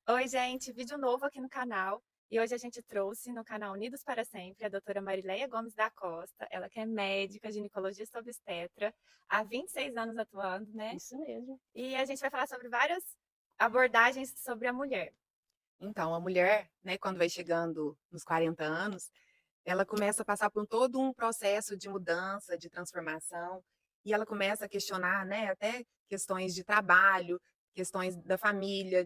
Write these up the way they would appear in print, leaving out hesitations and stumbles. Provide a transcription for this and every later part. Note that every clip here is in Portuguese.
Oi, gente, vídeo novo aqui no canal. E hoje a gente trouxe no canal Unidos para Sempre a doutora Marileia Gomes da Costa, ela que é médica, ginecologista obstetra, há 26 anos atuando, né? Isso mesmo. E a gente vai falar sobre várias abordagens sobre a mulher. Então, a mulher, né, quando vai chegando nos 40 anos, ela começa a passar por todo um processo de mudança, de transformação, e ela começa a questionar, né, até questões de trabalho, questões da família,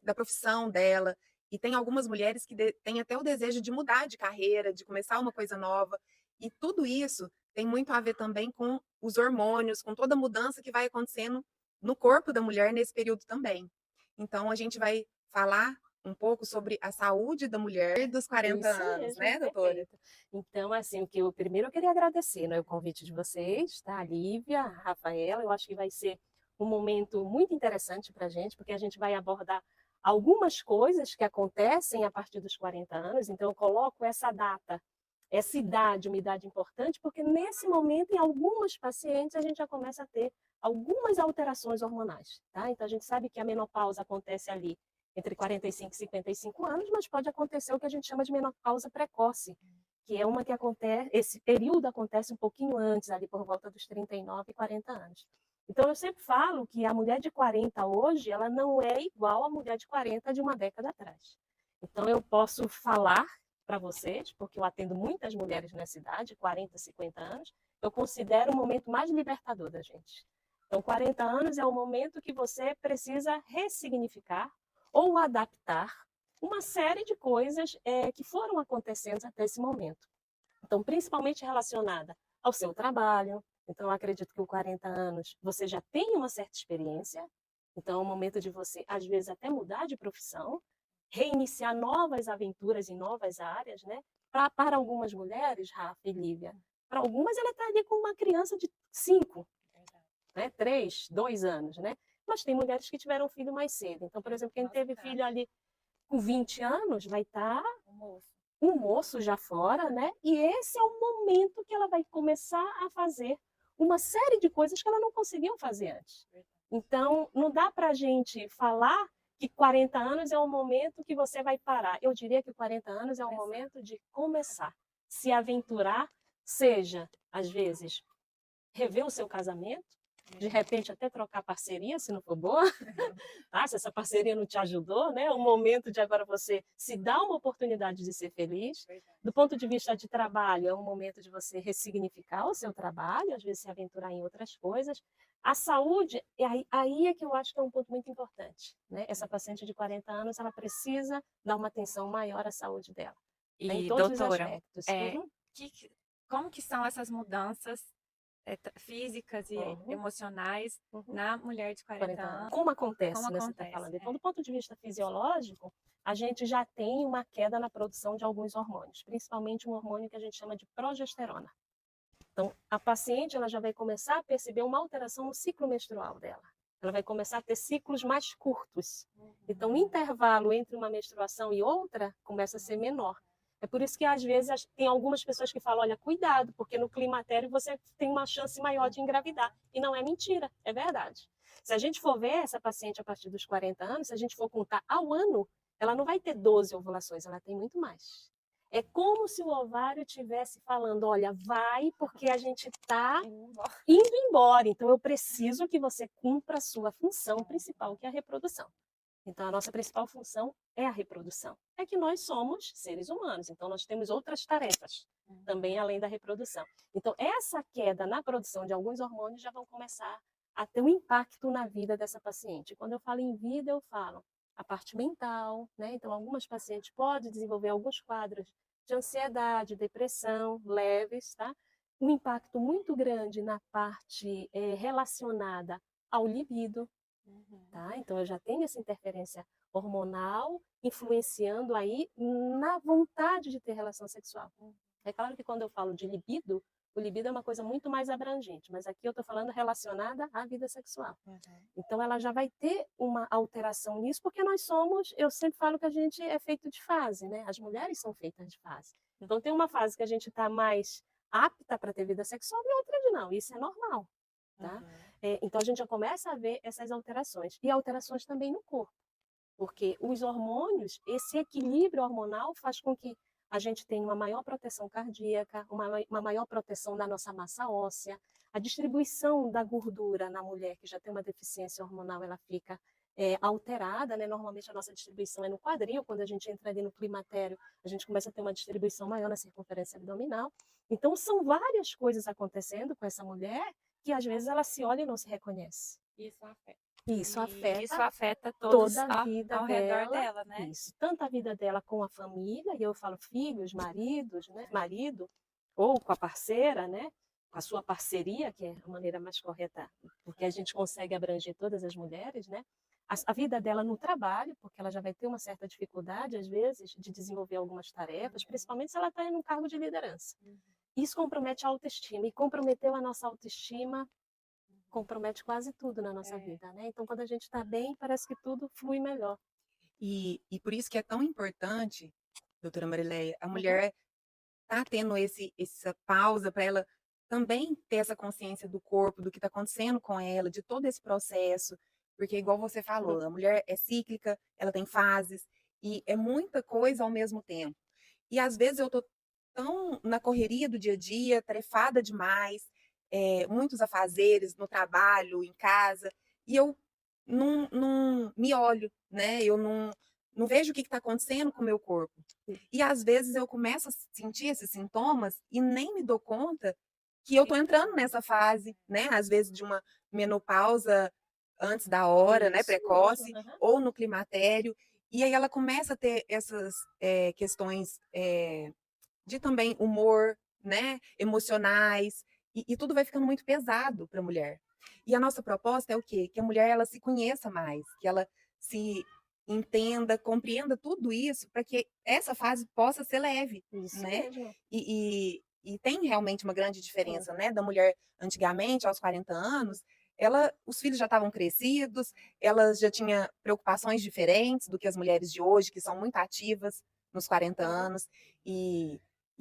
da profissão dela. E tem algumas mulheres que têm até o desejo de mudar de carreira, de começar uma coisa nova. E tudo isso tem muito a ver também com os hormônios, com toda a mudança que vai acontecendo no corpo da mulher nesse período também. Então, a gente vai falar um pouco sobre a saúde da mulher dos 40 Isso anos, mesmo, né, doutora? perfeito. Então, assim, o que eu primeiro eu queria agradecer, né, o convite de vocês, tá? A Lívia, a Rafaela, eu acho que vai ser um momento muito interessante para a gente, porque a gente vai abordar algumas coisas que acontecem a partir dos 40 anos, então eu coloco essa data, essa idade, uma idade importante, porque nesse momento, em algumas pacientes, a gente já começa a ter algumas alterações hormonais, tá? Então a gente sabe que a menopausa acontece ali entre 45 e 55 anos, mas pode acontecer o que a gente chama de menopausa precoce, que é uma que acontece, esse período acontece um pouquinho antes, ali por volta dos 39 e 40 anos. Então eu sempre falo que a mulher de 40 hoje, ela não é igual à mulher de 40 de uma década atrás. Então eu posso falar para vocês, porque eu atendo muitas mulheres nessa idade, 40, 50 anos, eu considero o momento mais libertador da gente. Então, 40 anos é o momento que você precisa ressignificar ou adaptar uma série de coisas que foram acontecendo até esse momento. Então, principalmente relacionada ao seu trabalho. Então, eu acredito que com 40 anos você já tem uma certa experiência. Então, é o momento de você, às vezes, até mudar de profissão, reiniciar novas aventuras em novas áreas, né? Para algumas mulheres, Rafa e Lívia, para algumas ela está ali com uma criança de 5, né? 3, 2 anos, né? Mas tem mulheres que tiveram filho mais cedo. Então, por exemplo, quem Nosso teve caso, filho ali com 20 anos vai estar o moço. um moço já fora, né? E esse é o momento que ela vai começar a fazer uma série de coisas que ela não conseguiu fazer antes. Então, não dá para a gente falar que 40 anos é o momento que você vai parar. Eu diria que 40 anos é o Começar. momento de começar, se aventurar, seja, às vezes, rever o seu casamento, de repente até trocar parceria, se não for boa, tá? Se essa parceria não te ajudou, né? É o momento de agora você se dar uma oportunidade de ser feliz. Do ponto de vista de trabalho, é um momento de você ressignificar o seu trabalho, às vezes se aventurar em outras coisas. A saúde, aí é que eu acho que é um ponto muito importante, né? Essa paciente de 40 anos, ela precisa dar uma atenção maior à saúde dela, né? Em E, todos os doutora, aspectos. é, Uhum, como que são essas mudanças físicas e uhum, emocionais uhum. na mulher de 40 40 anos. anos? Como Como acontece, né, você está acontece? falando? Então, do ponto de vista fisiológico, a gente já tem uma queda na produção de alguns hormônios, principalmente um hormônio que a gente chama de progesterona. Então, a paciente ela já vai começar a perceber uma alteração no ciclo menstrual dela. Ela vai começar a ter ciclos mais curtos. Então, o intervalo entre uma menstruação e outra começa a ser menor. É por isso que, às vezes, tem algumas pessoas que falam: olha, cuidado, porque no climatério você tem uma chance maior de engravidar. E não é mentira, é verdade. Se a gente for ver essa paciente a partir dos 40 anos, se a gente for contar ao ano, ela não vai ter 12 ovulações, ela tem muito mais. É como se o ovário estivesse falando: olha, vai, porque a gente está indo embora. Então, eu preciso que você cumpra a sua função principal, que é a reprodução. Então, a nossa principal função é a reprodução. É que nós somos seres humanos, então nós temos outras tarefas também além da reprodução. Então, essa queda na produção de alguns hormônios já vão começar a ter um impacto na vida dessa paciente. Quando eu falo em vida, eu falo a parte mental, né? Então, algumas pacientes podem desenvolver alguns quadros de ansiedade, depressão leves, tá? Um impacto muito grande na parte relacionada ao libido, tá? Então eu já tenho essa interferência hormonal influenciando aí na vontade de ter relação sexual. É claro que quando eu falo de libido, o libido é uma coisa muito mais abrangente, mas aqui eu estou falando relacionada à vida sexual. Então ela já vai ter uma alteração nisso, porque nós somos, eu sempre falo que a gente é feito de fase, né? As mulheres são feitas de fase. Então tem uma fase que a gente está mais apta para ter vida sexual e outra de não. Isso é normal, tá? Então a gente já começa a ver essas alterações e alterações também no corpo. porque os hormônios, esse equilíbrio hormonal faz com que a gente tenha uma maior proteção cardíaca, uma maior proteção da nossa massa óssea, a distribuição da gordura na mulher que já tem uma deficiência hormonal, ela fica alterada, né? Normalmente a nossa distribuição é no quadril, quando a gente entra ali no climatério, a gente começa a ter uma distribuição maior na circunferência abdominal. Então, são várias coisas acontecendo com essa mulher que às vezes ela se olha e não se reconhece. Isso afeta. Isso E isso afeta afeta todos toda a vida ao redor dela, dela, né? isso, tanto a vida dela com a família, e eu falo filhos, maridos, né, marido, ou com a parceira, né, com a sua parceria, que é a maneira mais correta, porque a gente consegue abranger todas as mulheres, né, a vida dela no trabalho, porque ela já vai ter uma certa dificuldade, às vezes, de desenvolver algumas tarefas, principalmente se ela está em um cargo de liderança. Isso compromete a autoestima, e comprometeu a nossa autoestima, compromete quase tudo na nossa vida, né? Então, quando a gente está bem, parece que tudo flui melhor. E por isso que é tão importante, doutora Marileia, a mulher tá tendo essa pausa para ela também ter essa consciência do corpo, do que está acontecendo com ela, de todo esse processo, porque igual você falou, a mulher é cíclica, ela tem fases, e é muita coisa ao mesmo tempo. E às vezes eu tô tão na correria do dia a dia, tarefada demais, muitos afazeres no trabalho, em casa, e eu não me olho, né? Eu não vejo o que está acontecendo com o meu corpo. E às vezes eu começo a sentir esses sintomas e nem me dou conta que eu estou entrando nessa fase, né? Às vezes de uma menopausa antes da hora, né? Isso Precoce, mesmo, aham. ou no climatério. E aí ela começa a ter essas questões de também humor, né? Emocionais. E tudo vai ficando muito pesado para a mulher. E a nossa proposta é o quê? Que a mulher ela se conheça mais, que ela se entenda, compreenda tudo isso para que essa fase possa ser leve, Isso né? mesmo. E tem realmente uma grande diferença, né? Da mulher antigamente, aos 40 anos, os filhos já estavam crescidos, ela já tinha preocupações diferentes do que as mulheres de hoje, que são muito ativas nos 40 anos, e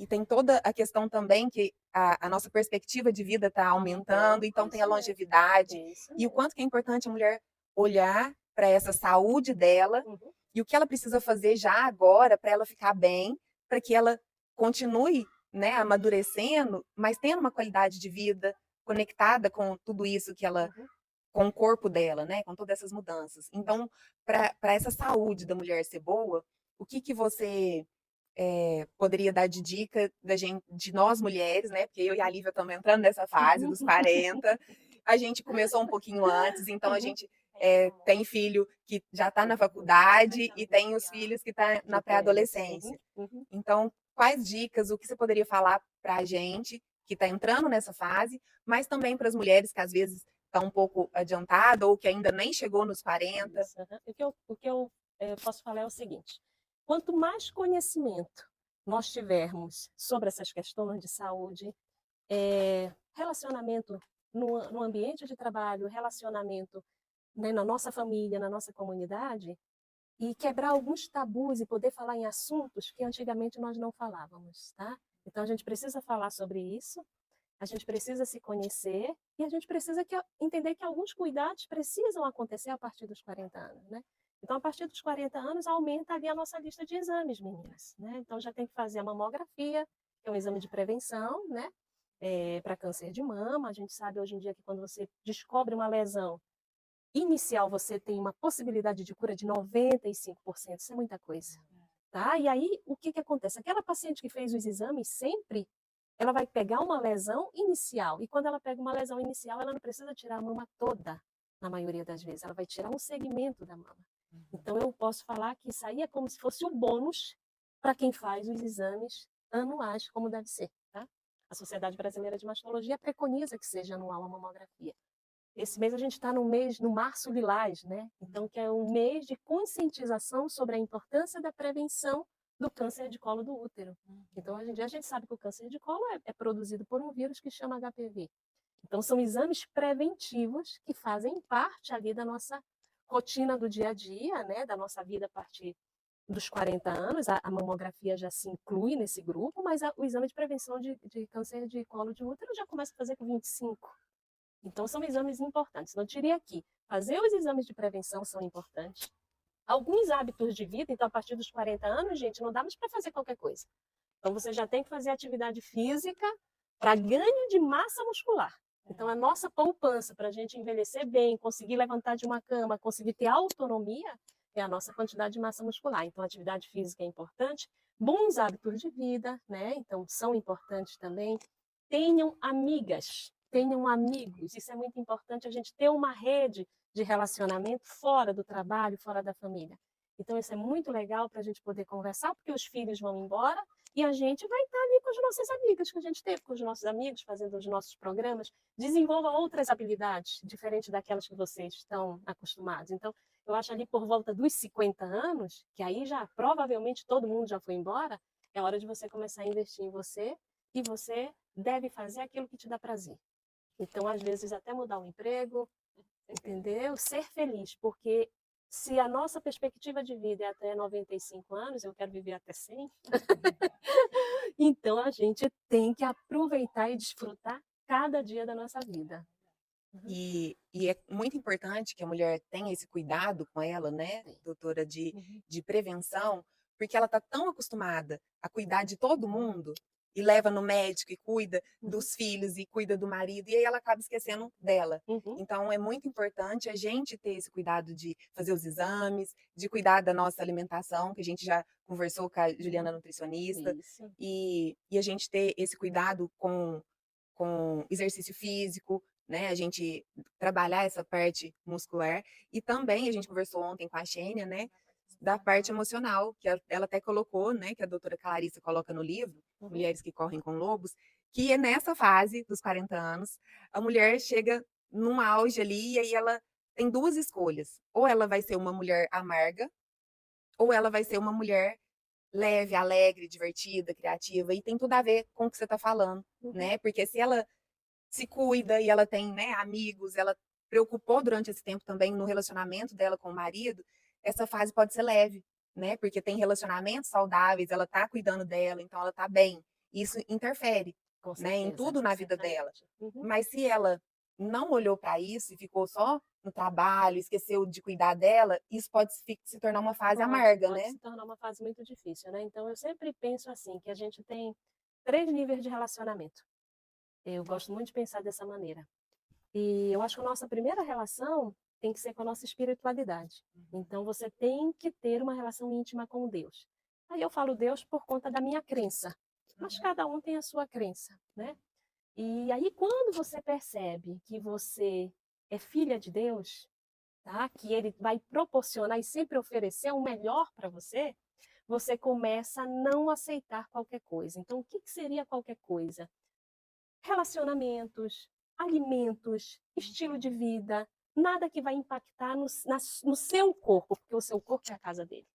tem toda a questão também que a nossa perspectiva de vida está aumentando, então tem a longevidade, Isso e o mesmo. quanto que é importante a mulher olhar para essa saúde dela Uhum. e o que ela precisa fazer já agora para ela ficar bem, para que ela continue, né, amadurecendo, mas tendo uma qualidade de vida conectada com tudo isso que ela, Uhum. com o corpo dela, né, com todas essas mudanças. Então, para essa saúde da mulher ser boa, o que você poderia dar de dica da gente, de nós mulheres, né? Porque eu e a Lívia estamos entrando nessa fase dos 40. A gente começou um pouquinho antes, então a gente tem filho que já está na faculdade e tem os filhos que estão na pré-adolescência. Uhum. Então, quais dicas, o que você poderia falar para a gente que está entrando nessa fase, mas também para as mulheres que às vezes estão um pouco adiantada ou que ainda nem chegou nos 40? Isso, aham. O que eu posso falar é o seguinte: quanto mais conhecimento nós tivermos sobre essas questões de saúde, relacionamento no ambiente de trabalho, relacionamento, né, na nossa família, na nossa comunidade, e quebrar alguns tabus e poder falar em assuntos que antigamente nós não falávamos, tá? Então a gente precisa falar sobre isso, a gente precisa se conhecer e a gente precisa entender que alguns cuidados precisam acontecer a partir dos 40 anos, né? Então, a partir dos 40 anos, aumenta ali a nossa lista de exames, meninas, né? Então, já tem que fazer a mamografia, que é um exame de prevenção, né? Para câncer de mama. A gente sabe hoje em dia que quando você descobre uma lesão inicial, você tem uma possibilidade de cura de 95%. Isso é muita coisa, tá? E aí, o que acontece? Aquela paciente que fez os exames sempre ela vai pegar uma lesão inicial. E quando ela pega uma lesão inicial, ela não precisa tirar a mama toda, na maioria das vezes. Ela vai tirar um segmento da mama. Então, eu posso falar que isso aí é como se fosse o bônus para quem faz os exames anuais, como deve ser. Tá? A Sociedade Brasileira de Mastologia preconiza que seja anual a mamografia. Esse mês a gente está no Março Lilás, né? Então, que é um mês de conscientização sobre a importância da prevenção do câncer de colo do útero. Então, hoje em dia, a gente sabe que o câncer de colo é produzido por um vírus que chama HPV. Então, são exames preventivos que fazem parte ali da nossa rotina do dia a dia, né? Da nossa vida a partir dos 40 anos. A mamografia já se inclui nesse grupo, mas o exame de prevenção de câncer de colo de útero já começa a fazer com 25. Então, são exames importantes. Não tirei aqui. Fazer os exames de prevenção são importantes. alguns hábitos de vida. Então, a partir dos 40 anos, gente, não dá mais para fazer qualquer coisa. Então, você já tem que fazer atividade física para ganho de massa muscular. Então, a nossa poupança para a gente envelhecer bem, conseguir levantar de uma cama, conseguir ter autonomia, é a nossa quantidade de massa muscular. Então, a atividade física é importante. Bons hábitos de vida, né? Então, são importantes também. Tenham amigas, tenham amigos. Isso é muito importante, a gente ter uma rede de relacionamento fora do trabalho, fora da família. Então, isso é muito legal para a gente poder conversar, porque os filhos vão embora e a gente vai estar ali com as nossas amigas que a gente teve, com os nossos amigos, fazendo os nossos programas. Desenvolva outras habilidades, diferentes daquelas que vocês estão acostumados. Então, eu acho ali por volta dos 50 anos, que aí já provavelmente todo mundo já foi embora, é hora de você começar a investir em você e você deve fazer aquilo que te dá prazer. Então, às vezes, até mudar o emprego, entendeu? Ser feliz, porque se a nossa perspectiva de vida é até 95 anos, eu quero viver até 100, então a gente tem que aproveitar e desfrutar cada dia da nossa vida. E é muito importante que a mulher tenha esse cuidado com ela, né, doutora, de prevenção, porque ela está tão acostumada a cuidar de todo mundo, e leva no médico, e cuida dos filhos, e cuida do marido, e aí ela acaba esquecendo dela. Então, é muito importante a gente ter esse cuidado de fazer os exames, de cuidar da nossa alimentação, que a gente já conversou com a Juliana nutricionista, Isso. e a gente ter esse cuidado com exercício físico, né? A gente trabalhar essa parte muscular. E também a gente conversou ontem com a Xênia, né? Da parte emocional, que ela até colocou, né? Que a doutora Clarissa coloca no livro, Mulheres que Correm com Lobos, que é nessa fase dos 40 anos, a mulher chega num auge ali e aí ela tem duas escolhas. Ou ela vai ser uma mulher amarga, ou ela vai ser uma mulher leve, alegre, divertida, criativa, e tem tudo a ver com o que você está falando, né? Porque se ela se cuida e ela tem, né, amigos, ela preocupou durante esse tempo também no relacionamento dela com o marido, essa fase pode ser leve, né? Porque tem relacionamentos saudáveis, ela tá cuidando dela, então ela tá bem. Isso interfere, Com né, em certeza, tudo na vida dela. certamente. Mas se ela não olhou para isso e ficou só no trabalho, esqueceu de cuidar dela, isso pode se tornar uma fase amarga, Pode né? se tornar uma fase muito difícil, né? Então, eu sempre penso assim, que a gente tem 3 níveis de relacionamento. Eu gosto muito de pensar dessa maneira. E eu acho que a nossa primeira relação tem que ser com a nossa espiritualidade. Então, você tem que ter uma relação íntima com Deus. Aí eu falo Deus por conta da minha crença, mas cada um tem a sua crença, né? E aí, quando você percebe que você é filha de Deus, tá? Que Ele vai proporcionar e sempre oferecer o melhor para você, você começa a não aceitar qualquer coisa. Então, o que seria qualquer coisa? Relacionamentos, alimentos, estilo de vida, nada que vai impactar no seu corpo, porque o seu corpo é a casa dele.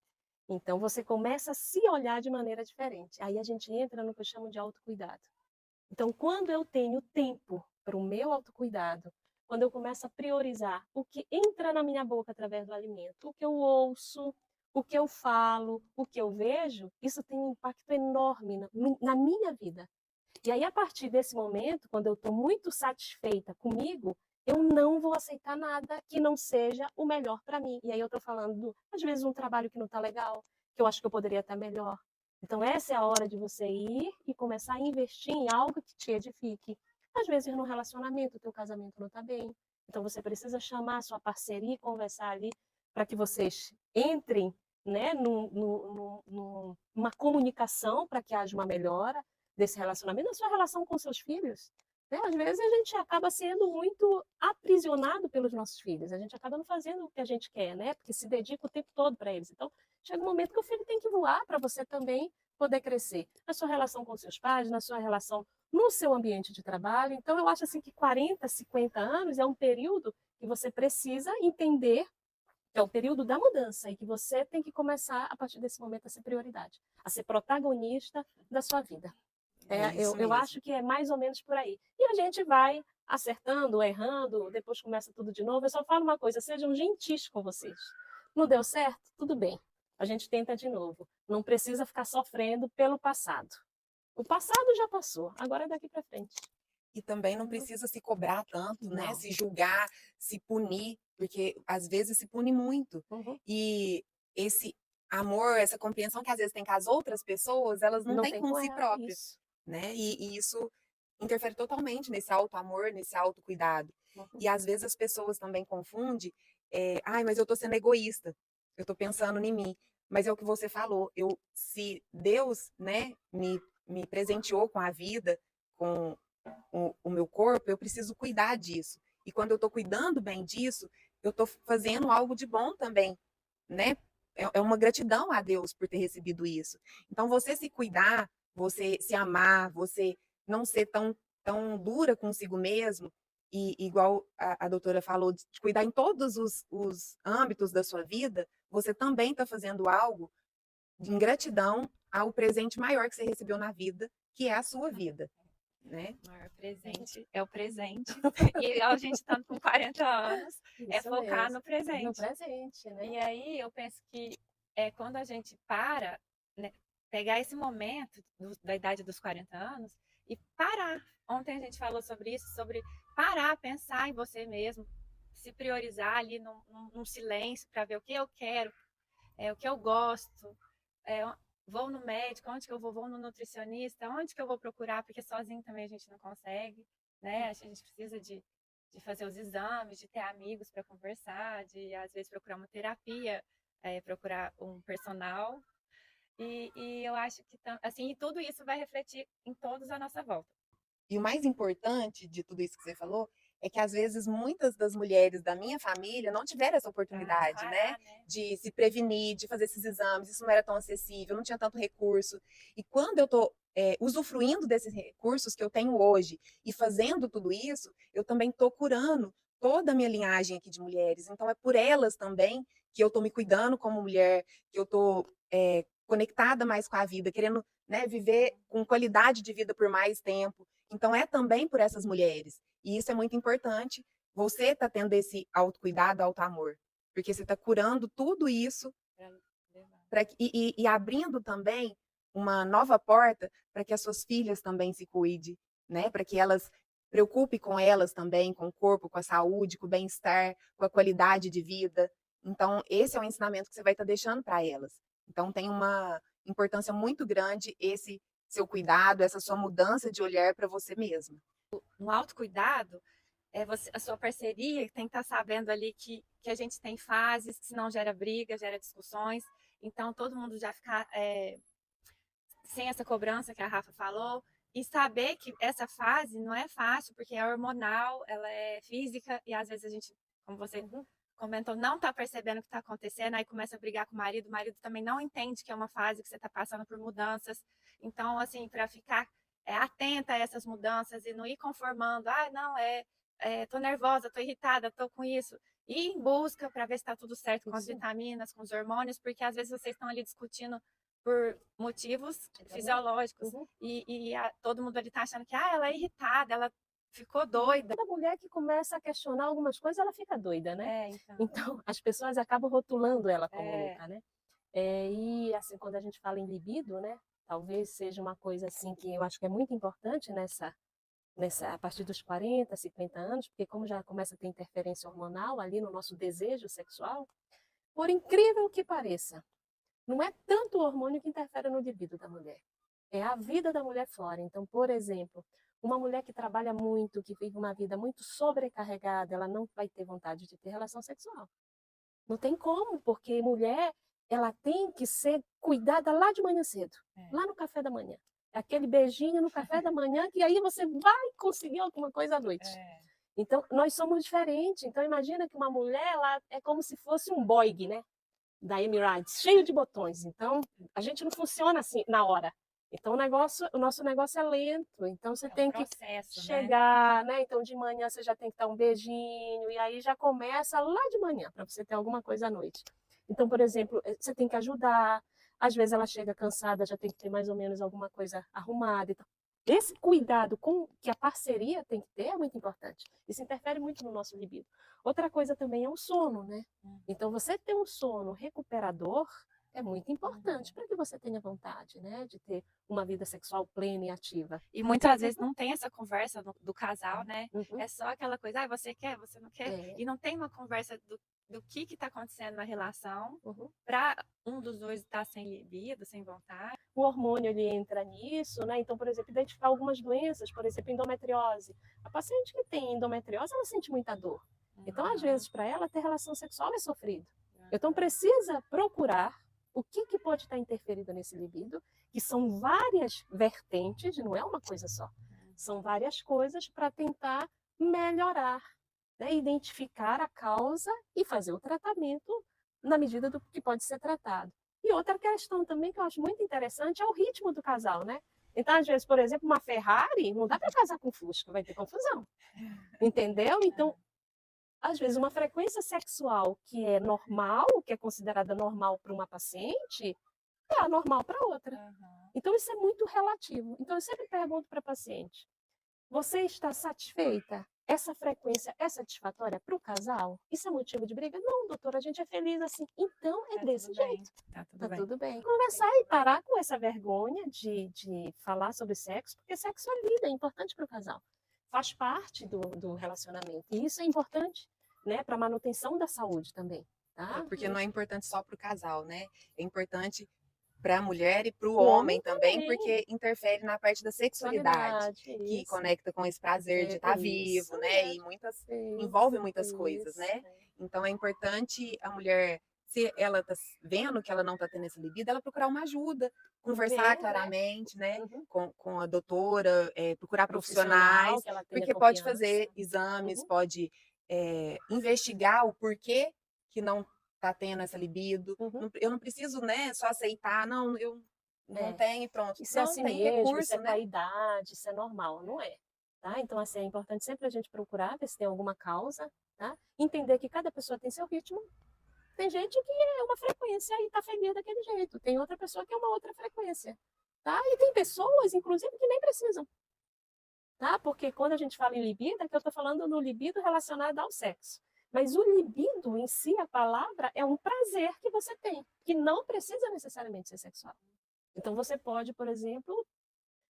Então, você começa a se olhar de maneira diferente. Aí a gente entra no que eu chamo de autocuidado. Então, quando eu tenho tempo para o meu autocuidado, quando eu começo a priorizar o que entra na minha boca através do alimento, o que eu ouço, o que eu falo, o que eu vejo, isso tem um impacto enorme na minha vida. E aí, a partir desse momento, quando eu estou muito satisfeita comigo, eu não vou aceitar nada que não seja o melhor para mim. E aí eu estou falando, às vezes, um trabalho que não está legal, que eu acho que eu poderia estar melhor. Então, essa é a hora de você ir e começar a investir em algo que te edifique. Às vezes, no relacionamento, o teu casamento não está bem. Então, você precisa chamar a sua parceria e conversar ali para que vocês entrem, né, numa comunicação para que haja uma melhora desse relacionamento, na sua relação com seus filhos. Né? Às vezes a gente acaba sendo muito aprisionado pelos nossos filhos, a gente acaba não fazendo o que a gente quer, né? Porque se dedica o tempo todo para eles. Então, chega um momento que o filho tem que voar para você também poder crescer. Na sua relação com seus pais, na sua relação no seu ambiente de trabalho. Então, eu acho assim que 40, 50 anos é um período que você precisa entender que é o período da mudança e que você tem que começar, a partir desse momento, a ser prioridade, a ser protagonista da sua vida. Eu acho que é mais ou menos por aí. E a gente vai acertando, errando, depois começa tudo de novo. Eu só falo uma coisa, sejam gentis com vocês. Não deu certo? Tudo bem. A gente tenta de novo. Não precisa ficar sofrendo pelo passado. O passado já passou, agora é daqui para frente. E também não precisa se cobrar tanto, né? Não. Se julgar, se punir, porque às vezes se pune muito. Uhum. E esse amor, essa compreensão que às vezes tem com as outras pessoas, elas não têm com si próprias, Isso. né? E isso interfere totalmente nesse auto-amor, nesse autocuidado. Uhum. E às vezes as pessoas também confundem, ai, mas eu tô sendo egoísta, eu tô pensando em mim. Mas é o que você falou, se Deus, né, me presenteou com a vida, com o meu corpo, eu preciso cuidar disso. E quando eu tô cuidando bem disso, eu tô fazendo algo de bom também, né? É uma gratidão a Deus por ter recebido isso. Então, você se cuidar, você se amar, você não ser tão dura consigo mesmo, e igual a doutora falou, de cuidar em todos os âmbitos da sua vida, você também está fazendo algo em gratidão ao presente maior que você recebeu na vida, que é a sua vida, né? O maior presente é o presente. E a gente estando com 40 anos, é Isso focar mesmo. no presente. No presente, né? E aí eu penso que quando a gente para, né, pegar esse momento da idade dos 40 anos e parar. Ontem a gente falou sobre isso, sobre parar, pensar em você mesmo, se priorizar ali num silêncio para ver o que eu quero, o que eu gosto, é, vou no médico, onde que eu vou no nutricionista, onde que eu vou procurar, porque sozinho também a gente não consegue, né? A gente precisa de fazer os exames, de ter amigos para conversar, de às vezes procurar uma terapia, procurar um personal. E eu acho que assim, tudo isso vai refletir em todos à nossa volta. E o mais importante de tudo isso que você falou é que, às vezes, muitas das mulheres da minha família não tiveram essa oportunidade, Parar, né? De se prevenir, de fazer esses exames. Isso não era tão acessível, não tinha tanto recurso. E quando eu estou usufruindo desses recursos que eu tenho hoje e fazendo tudo isso, eu também estou curando toda a minha linhagem aqui de mulheres. Então, é por elas também que eu estou me cuidando como mulher, que eu estou conectada mais com a vida, querendo, né, viver com qualidade de vida por mais tempo. Então, é também por essas mulheres. E isso é muito importante. Você está tendo esse autocuidado, autoamor. Porque você está curando tudo isso e abrindo também uma nova porta para que as suas filhas também se cuidem, né? Para que elas preocupem com elas também, com o corpo, com a saúde, com o bem-estar, com a qualidade de vida. Então, esse é o ensinamento que você vai estar deixando para elas. Então, tem uma importância muito grande esse seu cuidado, essa sua mudança de olhar para você mesma. No autocuidado, a sua parceria tem que estar sabendo ali que a gente tem fases, senão gera briga, gera discussões. Então, todo mundo já ficar sem essa cobrança que a Rafa falou. E saber que essa fase não é fácil, porque é hormonal, ela é física, e às vezes a gente, como você comentou, não está percebendo o que está acontecendo, aí começa a brigar com o marido também não entende que é uma fase que você está passando por mudanças. Então, assim, para ficar atenta a essas mudanças e não ir conformando, não, tô nervosa, tô irritada, tô com isso. Ir em busca para ver se está tudo certo com as vitaminas, com os hormônios, porque às vezes vocês estão ali discutindo por motivos fisiológicos. E todo mundo ali tá achando que ela é irritada, ela ficou doida. Toda mulher que começa a questionar algumas coisas, ela fica doida, né? Então, as pessoas acabam rotulando ela como louca, né? E assim, quando a gente fala em libido, né? Talvez seja uma coisa assim que eu acho que é muito importante a partir dos 40, 50 anos, porque como já começa a ter interferência hormonal ali no nosso desejo sexual, por incrível que pareça, não é tanto o hormônio que interfere no libido da mulher, é a vida da mulher fora. Então, por exemplo, uma mulher que trabalha muito, que vive uma vida muito sobrecarregada, ela não vai ter vontade de ter relação sexual. Não tem como, porque mulher, ela tem que ser cuidada lá de manhã cedo, lá no café da manhã. Aquele beijinho no café da manhã, que aí você vai conseguir alguma coisa à noite. Então, nós somos diferentes. Então, imagina que uma mulher, ela é como se fosse um Boeing, né? Da Emirates, cheio de botões. Então, a gente não funciona assim na hora. Então, o nosso negócio é lento. Então, você tem que chegar, né? Então, de manhã você já tem que dar um beijinho, e aí já começa lá de manhã, para você ter alguma coisa à noite. Então, por exemplo, você tem que ajudar. Às vezes ela chega cansada, já tem que ter mais ou menos alguma coisa arrumada. Então, esse cuidado que a parceria tem que ter é muito importante. Isso interfere muito no nosso libido. Outra coisa também é o sono, né? Então, você ter um sono recuperador é muito importante para que você tenha vontade, né? De ter uma vida sexual plena e ativa. E muitas vezes não tem essa conversa do casal, né? É só aquela coisa, você quer, você não quer? E não tem uma conversa do que está acontecendo na relação Uhum. para um dos dois estar sem libido, sem vontade. O hormônio ele entra nisso, né? Então, por exemplo, identificar algumas doenças, por exemplo, endometriose. A paciente que tem endometriose, ela sente muita dor. Então, às vezes, para ela, ter relação sexual é sofrido. Então, precisa procurar o que pode estar interferindo nesse libido, que são várias vertentes, não é uma coisa só. São várias coisas para tentar melhorar, né? Identificar a causa e fazer o tratamento na medida do que pode ser tratado. E outra questão também que eu acho muito interessante é o ritmo do casal, né? Então, às vezes, por exemplo, uma Ferrari, não dá para casar com Fusca, vai ter confusão. Entendeu? Então, às vezes, uma frequência sexual que é normal, que é considerada normal para uma paciente, é anormal para outra. Então, isso é muito relativo. Então, eu sempre pergunto para a paciente: você está satisfeita? Essa frequência é satisfatória para o casal? Isso é motivo de briga? Não, doutora, a gente é feliz assim. Então, é desse jeito. Tá tudo Tá bem. tudo bem. Conversar e parar com essa vergonha de falar sobre sexo, porque sexo é vida, é importante para o casal. Faz parte do relacionamento. E isso é importante, né, para a manutenção da saúde também. Tá? Porque não é importante só para o casal, né? É importante para a mulher e para o O homem homem também, também. porque interfere na parte da sexualidade, que Isso. conecta com esse prazer de estar vivo, né? E envolve muitas coisas, né? Então é importante a mulher, se ela tá vendo que ela não está tendo essa libido, ela procurar uma ajuda, conversar Ver, né? claramente, né? Uhum. Com a doutora, procurar Profissional, profissionais, que ela tenha porque pode confiança. fazer exames, Uhum. pode investigar o porquê que não está tendo essa libido. Uhum. Eu não preciso, né, só aceitar, não, eu não tenho e pronto. Isso é Não, assim tem mesmo, recurso, isso é com né? a idade, isso é normal, não é? Tá? Então, assim, é importante sempre a gente procurar ver se tem alguma causa, tá? Entender que cada pessoa tem seu ritmo. Tem gente que é uma frequência e tá feliz daquele jeito. Tem outra pessoa que é uma outra frequência, tá? E tem pessoas, inclusive, que nem precisam, tá? Porque quando a gente fala em libido, é que eu tô falando no libido relacionado ao sexo. Mas o libido em si, a palavra, é um prazer que você tem, que não precisa necessariamente ser sexual. Então, você pode, por exemplo,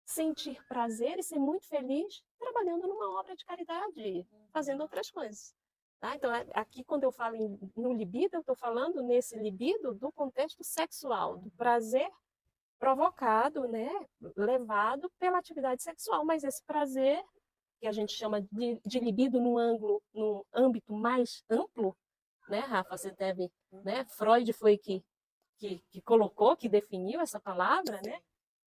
sentir prazer e ser muito feliz trabalhando numa obra de caridade, fazendo outras coisas. Tá? Então, aqui, quando eu falo no libido, eu estou falando nesse libido do contexto sexual, do prazer provocado, né, levado pela atividade sexual. Mas esse prazer, que a gente chama de libido no âmbito mais amplo, né, Rafa? Você deve, né? Freud foi que colocou, que definiu essa palavra, né?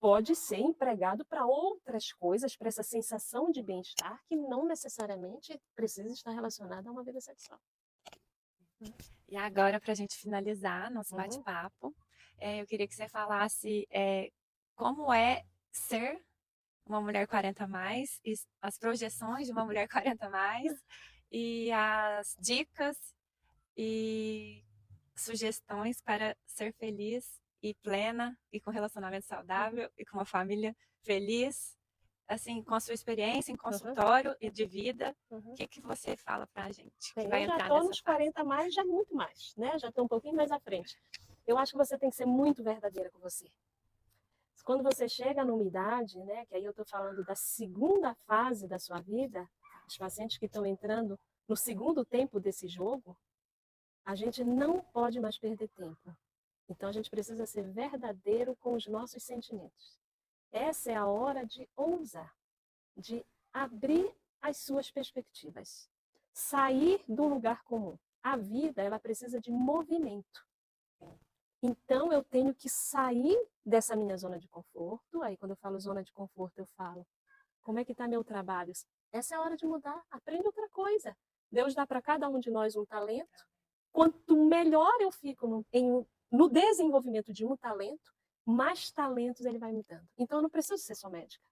Pode ser empregado para outras coisas, para essa sensação de bem-estar que não necessariamente precisa estar relacionada a uma vida sexual. E agora, para a gente finalizar nosso Uhum. bate-papo, eu queria que você falasse como é ser uma mulher 40 a mais, e as projeções de uma mulher 40 a mais, e as dicas e sugestões para ser feliz e plena, e com relacionamento saudável, e com uma família feliz, assim, com a sua experiência em consultório e de vida. O que você fala para a gente? Que vai Eu já entrar estou nessa nos fase? 40 a mais, já muito mais, né? Já estou um pouquinho mais à frente. Eu acho que você tem que ser muito verdadeira com você. Quando você chega numa idade, né, que aí eu estou falando da segunda fase da sua vida, os pacientes que estão entrando no segundo tempo desse jogo, a gente não pode mais perder tempo. Então a gente precisa ser verdadeiro com os nossos sentimentos. Essa é a hora de ousar, de abrir as suas perspectivas, sair do lugar comum. A vida, ela precisa de movimento. Então eu tenho que sair dessa minha zona de conforto. Aí quando eu falo zona de conforto, eu falo: como é que está meu trabalho? Essa é a hora de mudar. Aprende outra coisa. Deus dá para cada um de nós um talento. Quanto melhor eu fico no desenvolvimento de um talento, mais talentos ele vai me dando. Então eu não preciso ser só médica.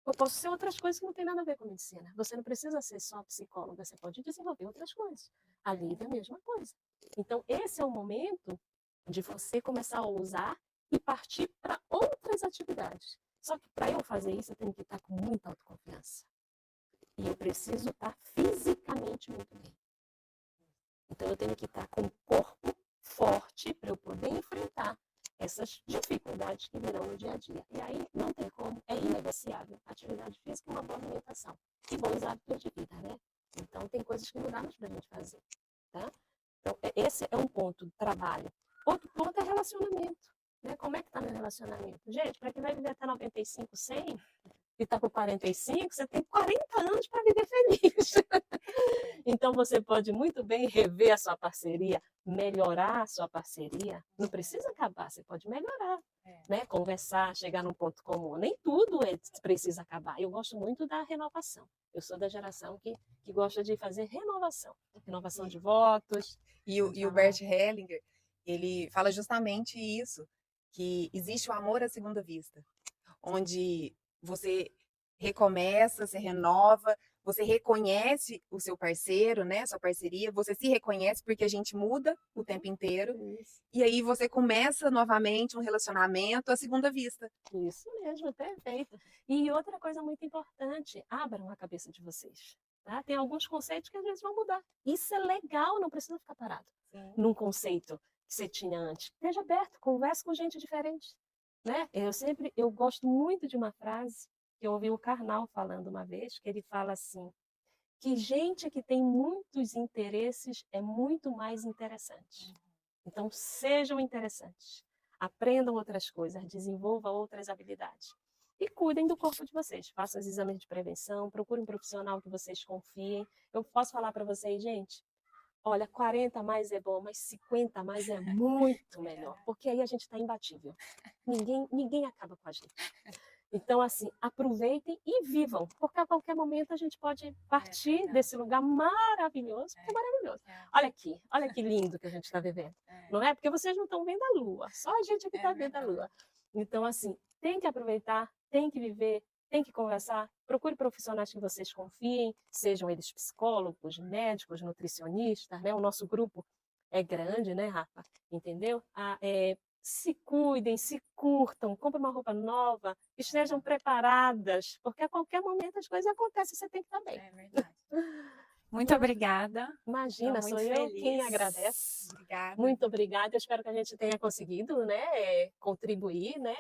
Eu posso ser outras coisas que não tem nada a ver com medicina. Você não precisa ser só psicóloga, você pode desenvolver outras coisas. A Lívia é a mesma coisa. Então esse é o momento de você começar a usar e partir para outras atividades. Só que para eu fazer isso, eu tenho que estar com muita autoconfiança. E eu preciso estar fisicamente muito bem. Então eu tenho que estar com o corpo forte para eu poder enfrentar essas dificuldades que virão no dia a dia. E aí não tem como, é inegociável. Atividade física e uma boa alimentação. E bons hábitos de vida, né? Então tem coisas que não dá mais para a gente fazer. Tá? Então, esse é um ponto do trabalho. Outro ponto é relacionamento. Né? Como é que está meu relacionamento? Gente, para quem vai viver até 95, 100, e está com 45, você tem 40 anos para viver feliz. Então, você pode muito bem rever a sua parceria, melhorar a sua parceria. Não precisa acabar, você pode melhorar. Né? Conversar, chegar num ponto comum. Nem tudo precisa acabar. Eu gosto muito da renovação. Eu sou da geração que gosta de fazer renovação. Renovação de votos. E o Bert Hellinger, ele fala justamente isso, que existe o amor à segunda vista, onde você recomeça, você renova, você reconhece o seu parceiro, né, sua parceria, você se reconhece porque a gente muda o tempo inteiro, e aí você começa novamente um relacionamento à segunda vista. Isso mesmo, perfeito. E outra coisa muito importante, abram a cabeça de vocês. Tá? Tem alguns conceitos que às vezes vão mudar. Isso é legal, não precisa ficar parado num conceito que você tinha antes. Esteja aberto, converse com gente diferente. Né? Eu gosto muito de uma frase que eu ouvi o Karnal falando uma vez, que ele fala assim, que gente que tem muitos interesses é muito mais interessante. Então, sejam interessantes. Aprendam outras coisas, desenvolvam outras habilidades. E cuidem do corpo de vocês. Façam os exames de prevenção, procurem um profissional que vocês confiem. Eu posso falar para vocês, gente, olha, 40 mais é bom, mas 50 mais é muito melhor, porque aí a gente está imbatível. Ninguém acaba com a gente. Então, assim, aproveitem e vivam, porque a qualquer momento a gente pode partir desse lugar maravilhoso, que é maravilhoso. Olha que lindo que a gente está vivendo, não é? Porque vocês não estão vendo a lua, só a gente aqui está vendo a lua. Então, assim, tem que aproveitar, tem que viver, tem que conversar, procure profissionais que vocês confiem, sejam eles psicólogos, médicos, nutricionistas, né? O nosso grupo é grande, né, Rafa? Entendeu? Se cuidem, se curtam, comprem uma roupa nova, estejam preparadas, porque a qualquer momento as coisas acontecem, você tem que estar bem. É verdade. Muito obrigada. Imagina, Tô sou muito eu feliz. quem agradece. Obrigada. Muito obrigada, eu espero que a gente tenha conseguido, né, contribuir, né,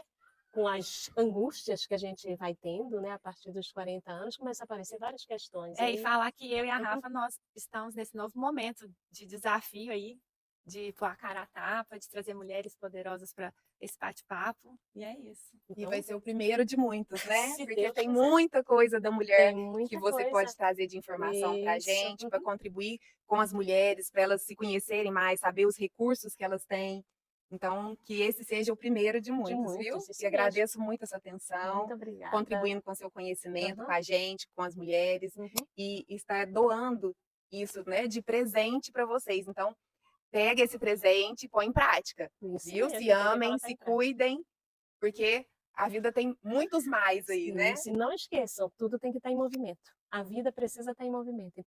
com as angústias que a gente vai tendo, né, a partir dos 40 anos, começa a aparecer várias questões. E falar que eu e a Rafa, nós estamos nesse novo momento de desafio aí, de pôr a cara a tapa, de trazer mulheres poderosas para esse bate-papo, e é isso. E vai ser o primeiro de muitos, né? Se Porque Deus tem quiser. muita coisa da mulher Tem muita que você coisa. pode trazer de informação para a Isso. gente, para contribuir com as mulheres, para elas se conhecerem mais, saber os recursos que elas têm. Então, que esse seja o primeiro de muitos, viu? isso E agradeço muito a sua atenção, Muito obrigada. contribuindo com o seu conhecimento, Uhum. com a gente, com as mulheres, e estar doando isso, né, de presente para vocês. Então, pega esse presente e põe em prática, Isso viu? mesmo, Se tem que amem, colocar se em prática. cuidem, porque a vida tem muitos mais aí, né? Se não esqueçam, tudo tem que estar em movimento. A vida precisa estar em movimento.